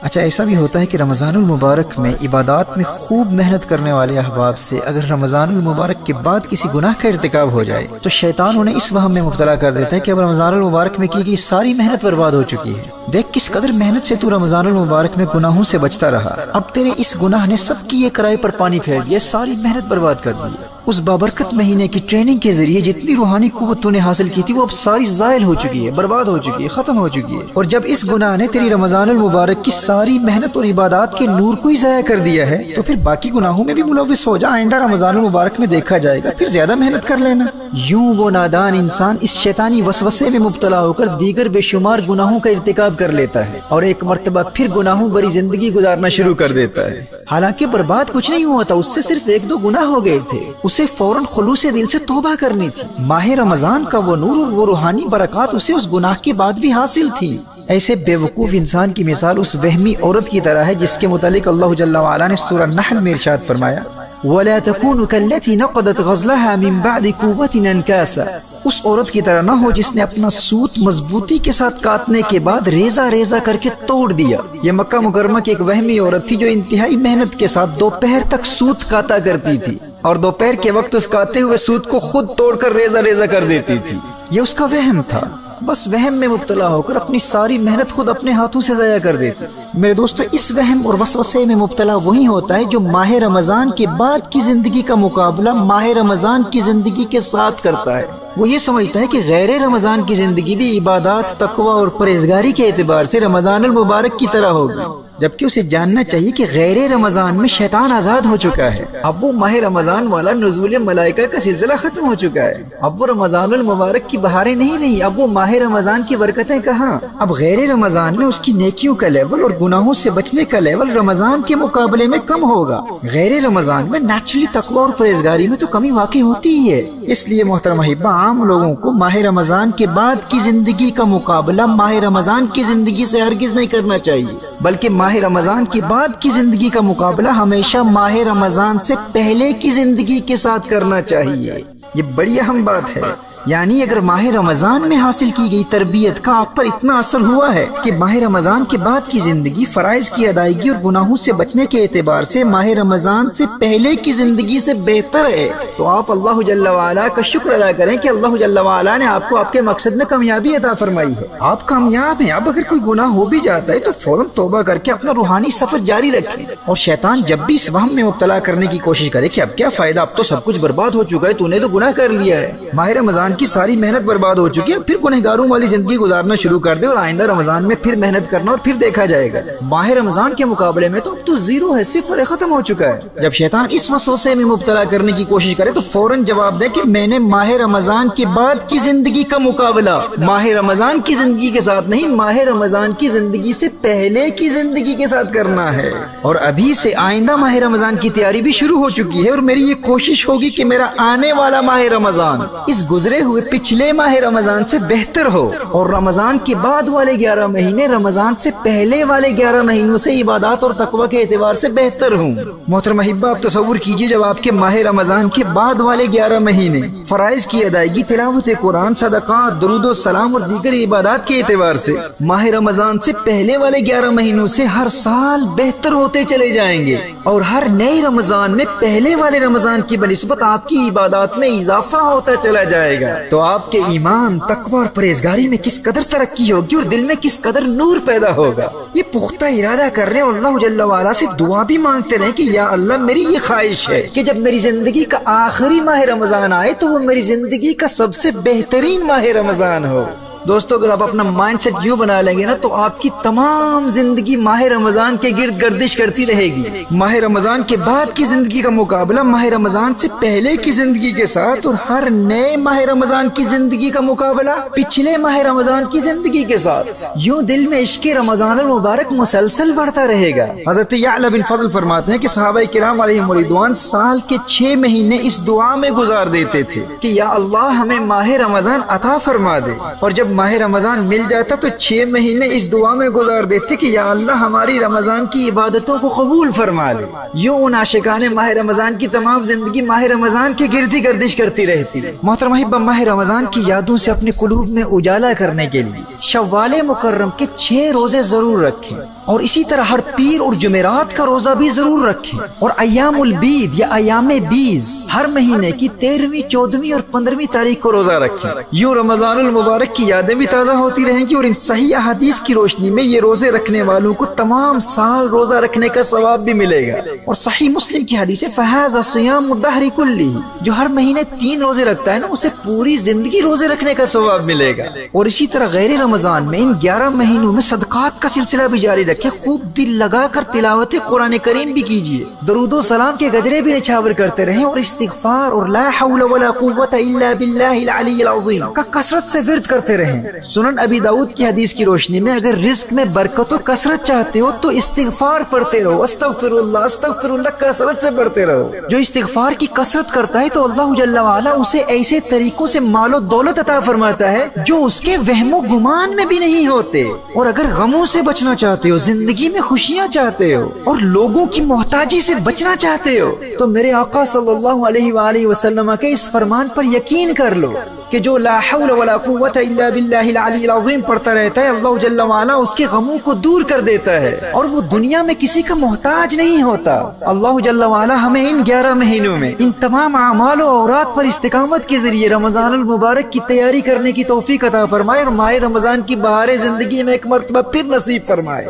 اچھا ایسا بھی ہوتا ہے کہ رمضان المبارک میں عبادات میں خوب محنت کرنے والے احباب سے اگر رمضان المبارک کے بعد کسی گناہ کا ارتکاب ہو جائے تو شیطان انہیں اس وہم میں مبتلا کر دیتا ہے کہ اب رمضان المبارک میں کی گئی ساری محنت برباد ہو چکی ہے، دیکھ کس قدر محنت سے تو رمضان المبارک میں گناہوں سے بچتا رہا، اب تیرے اس گناہ نے سب کی یہ کرائے پر پانی پھیر دیا، ساری محنت برباد کر دی۔ اس بابرکت مہینے کی ٹریننگ کے ذریعے جتنی روحانی قوت تو نے حاصل کی تھی وہ اب ساری زائل ہو چکی ہے، برباد ہو چکی ہے، ختم ہو چکی ہے، اور جب اس گناہ نے تیری رمضان المبارک کی ساری محنت اور عبادات کے نور کو ہی ضائع کر دیا ہے تو پھر باقی گناہوں میں بھی ملوث ہو جا، آئندہ رمضان المبارک میں دیکھا جائے گا، پھر زیادہ محنت کر لینا۔ یوں وہ نادان انسان اس شیطانی وسوسے میں مبتلا ہو کر دیگر بے شمار گناہوں کا ارتکاب کر لیتا ہے اور ایک مرتبہ پھر گناہوں بری زندگی گزارنا شروع کر دیتا ہے، حالانکہ برباد کچھ نہیں ہوا تھا، اس سے صرف ایک دو گناہ ہو گئے تھے، اسے فوراً خلوص دل سے توبہ کرنی تھی۔ ماہ رمضان کا وہ نور اور وہ روحانی برکات اسے اس گناہ کے بعد بھی حاصل تھی۔ ایسے بے وقوف انسان کی مثال اس وہمی عورت کی طرح ہے جس کے متعلق اللہ جل وعلا نے سورہ نحل میں ارشاد فرمایا وَلَا تَكُونُ كَالَّتِي نَقَضَتْ غَزْلَهَا مِن بَعْدِ قُوَّةٍ أَنْكَاثًا، اس عورت کی طرح نہ ہو جس نے اپنا سوت مضبوطی کے ساتھ کاٹنے کے بعد ریزہ ریزہ کر کے توڑ دیا۔ یہ مکہ مکرمہ کی ایک وہمی عورت تھی جو انتہائی محنت کے ساتھ دوپہر تک سوت کاٹا کرتی تھی اور دوپہر کے وقت اس کاتے ہوئے سوت کو خود توڑ کر ریزہ ریزہ کر دیتی تھی۔ یہ اس کا وہم تھا، بس وہم میں مبتلا ہو کر اپنی ساری محنت خود اپنے ہاتھوں سے ضائع کر دیتی۔ میرے دوستو، اس وہم اور وسوسے میں مبتلا وہی ہوتا ہے جو ماہ رمضان کے بعد کی زندگی کا مقابلہ ماہ رمضان کی زندگی کے ساتھ کرتا ہے۔ وہ یہ سمجھتا ہے کہ غیر رمضان کی زندگی بھی عبادات، تقوی اور پرہیزگاری کے اعتبار سے رمضان المبارک کی طرح ہوگی، جبکہ اسے جاننا چاہیے کہ غیر رمضان میں شیطان آزاد ہو چکا ہے، اب وہ ماہ رمضان والا نزول ملائکہ کا سلسلہ ختم ہو چکا ہے، اب وہ رمضان المبارک کی بہاریں نہیں رہی، اب وہ ماہ رمضان کی برکتیں کہاں۔ اب غیر رمضان میں اس کی نیکیوں کا لیول اور گناہوں سے بچنے کا لیول رمضان کے مقابلے میں کم ہوگا۔ غیر رمضان میں نیچرلی تقوی اور پرہیزگاری میں تو کمی واقع ہوتی ہی ہے۔ اس لیے محترم احبہ، عام لوگوں کو ماہ رمضان کے بعد کی زندگی کا مقابلہ ماہ رمضان کی زندگی سے ہرگز نہیں کرنا چاہیے، بلکہ ماہ رمضان کے بعد کی زندگی کا مقابلہ ہمیشہ ماہ رمضان سے پہلے کی زندگی کے ساتھ کرنا چاہیے۔ یہ بڑی اہم بات ہے، یعنی اگر ماہ رمضان میں حاصل کی گئی تربیت کا آپ پر اتنا اثر ہوا ہے کہ ماہ رمضان کے بعد کی زندگی فرائض کی ادائیگی اور گناہوں سے بچنے کے اعتبار سے ماہ رمضان سے پہلے کی زندگی سے بہتر ہے، تو آپ اللہ جل وعلا کا شکر ادا کریں کہ اللہ جل وعلا نے آپ کو آپ کے مقصد میں کامیابی عطا فرمائی ہے، آپ کامیاب ہیں۔ اب اگر کوئی گناہ ہو بھی جاتا ہے تو فوراً توبہ کر کے اپنا روحانی سفر جاری رکھیں، اور شیطان جب بھی اس وہم میں مبتلا کرنے کی کوشش کرے کہ اب کیا فائدہ، اب تو سب کچھ برباد ہو چکا ہے، تو نے تو گناہ کر لیا ہے، ماہ رمضان کی ساری محنت برباد ہو چکی ہے، پھر گنہگاروں والی زندگی گزارنا شروع کر دے اور آئندہ رمضان میں پھر محنت کرنا اور پھر دیکھا جائے گا۔ ماہ رمضان کے مقابلے میں تو اب تو زیرو ہے، صفر ہے، ختم ہو چکا ہے۔ جب شیطان اس وسوسے میں مبتلا کرنے کی کوشش کرے تو فوراً جواب دے کہ میں نے ماہ رمضان کے بعد کی زندگی کا مقابلہ ماہ رمضان کی زندگی کے ساتھ نہیں، ماہ رمضان کی زندگی سے پہلے کی زندگی کے ساتھ کرنا ہے، اور ابھی سے آئندہ ماہ رمضان کی تیاری بھی شروع ہو چکی ہے، اور میری یہ کوشش ہوگی کہ میرا آنے والا ماہ رمضان اس گزرے ہوئے پچھلے ماہ رمضان سے بہتر ہو، اور رمضان کے بعد والے 11 مہینے رمضان سے پہلے والے 11 مہینوں سے عبادات اور تقوی کے اعتبار سے بہتر ہوں۔ محترم احبہ، آپ تصور کیجئے جب آپ کے ماہ رمضان کے بعد والے 11 مہینے فرائض کی ادائیگی، تلاوت قرآن، صدقات، درود و سلام اور دیگر عبادات کے اعتبار سے ماہ رمضان سے پہلے والے 11 مہینوں سے ہر سال بہتر ہوتے چلے جائیں گے، اور ہر نئے رمضان میں پہلے والے رمضان کی بنسبت آپ کی عبادات میں اضافہ ہوتا چلا جائے گا، تو آپ کے ایمان، تقوی اور پرہیزگاری میں کس قدر ترقی ہوگی اور دل میں کس قدر نور پیدا ہوگا۔ یہ پختہ ارادہ کر رہے ہیں، اور اللہ جل وعلا سے دعا بھی مانگتے رہے کہ یا اللہ، میری یہ خواہش ہے کہ جب میری زندگی کا آخری ماہ رمضان آئے تو وہ میری زندگی کا سب سے بہترین ماہ رمضان ہو۔ دوستو، اگر آپ اپنا مائنڈ سیٹ یوں بنا لیں گے نا تو آپ کی تمام زندگی ماہ رمضان کے گرد گردش کرتی رہے گی۔ ماہ رمضان کے بعد کی زندگی کا مقابلہ ماہ رمضان سے پہلے کی زندگی کے ساتھ، اور ہر نئے ماہ رمضان کی زندگی کا مقابلہ پچھلے ماہ رمضان کی زندگی کے ساتھ، یوں دل میں عشق رمضان المبارک مسلسل بڑھتا رہے گا۔ حضرت یعلا بن فضل فرماتے ہیں کہ صحابہ کرام علیہم رضوان سال کے 6 مہینے اس دعا میں گزار دیتے تھے کہ یا اللہ، ہمیں ماہ رمضان عطا فرما دے، اور جب ماہ رمضان مل جاتا تو 6 مہینے اس دعا میں گزار دیتے کہ یا اللہ، ہماری رمضان کی عبادتوں کو قبول فرما لے۔ یوں ان عاشقان ماہ رمضان کی تمام زندگی ماہ رمضان کے گرد ہی گردش کرتی رہتی ہے۔ محترم احبہ، ماہ رمضان کی یادوں سے اپنے قلوب میں اجالا کرنے کے لیے شوال مکرم کے 6 روزے ضرور رکھیں۔ اور اسی طرح ہر پیر اور جمعرات کا روزہ بھی ضرور رکھیں، اور ایام البید یا ایام بیز ہر مہینے کی 13ویں 14ویں اور 15ویں تاریخ کو روزہ رکھیں۔ یوں رمضان المبارک کی یادیں بھی تازہ ہوتی رہیں گی، اور ان صحیح احادیث کی روشنی میں یہ روزے رکھنے والوں کو تمام سال روزہ رکھنے کا ثواب بھی ملے گا۔ اور صحیح مسلم کی حدیث ہے فَهَذَا صِيَامُ الدَّهْرِ كُلِّهِ، جو ہر مہینے 3 روزے رکھتا ہے نا اسے پوری زندگی روزے رکھنے کا ثواب ملے گا۔ اور اسی طرح غیر رمضان میں ان 11 مہینوں میں صدقات کا سلسلہ بھی جاری رکھے، خوب دل لگا کر تلاوت قرآن کریم بھی کیجیے، درود و سلام کے گجرے بھی نچھاور کرتے رہیں، اور استغفار اور لا حول ولا قوت الا باللہ العلی العظیم کا کثرت سے ورد کرتے رہیں۔ سنن ابی داؤد کی حدیث کی روشنی میں اگر رزق میں برکت و کثرت چاہتے ہو تو استغفار پڑھتے رہو، استغفر اللہ کثرت سے پڑھتے رہو۔ جو استغفار کی کثرت کرتا ہے تو اللہ جل وعلا اسے ایسے طریقوں سے مال و دولت عطا فرماتا ہے جو اس کے وہم و گمان میں بھی نہیں ہوتے۔ اور اگر غموں سے بچنا چاہتے ہو، زندگی میں خوشیاں چاہتے ہو، اور لوگوں کی محتاجی سے بچنا چاہتے ہو، تو میرے آقا صلی اللہ علیہ وآلہ وسلم کے اس فرمان پر یقین کر لو کہ جو لا حول ولا قوت الا باللہ العلی العظیم پڑھتا رہتا ہے، اللہ جل وعلا اس کے غموں کو دور کر دیتا ہے، اور وہ دنیا میں کسی کا محتاج نہیں ہوتا۔ اللہ جل وعلا ہمیں ان 11 مہینوں میں ان تمام اعمال و اورات پر استقامت کے ذریعے رمضان المبارک کی تیاری کرنے کی توفیق عطا فرمائے، اور ماہ رمضان کی بہار زندگی میں ایک مرتبہ پھر نصیب فرمائے۔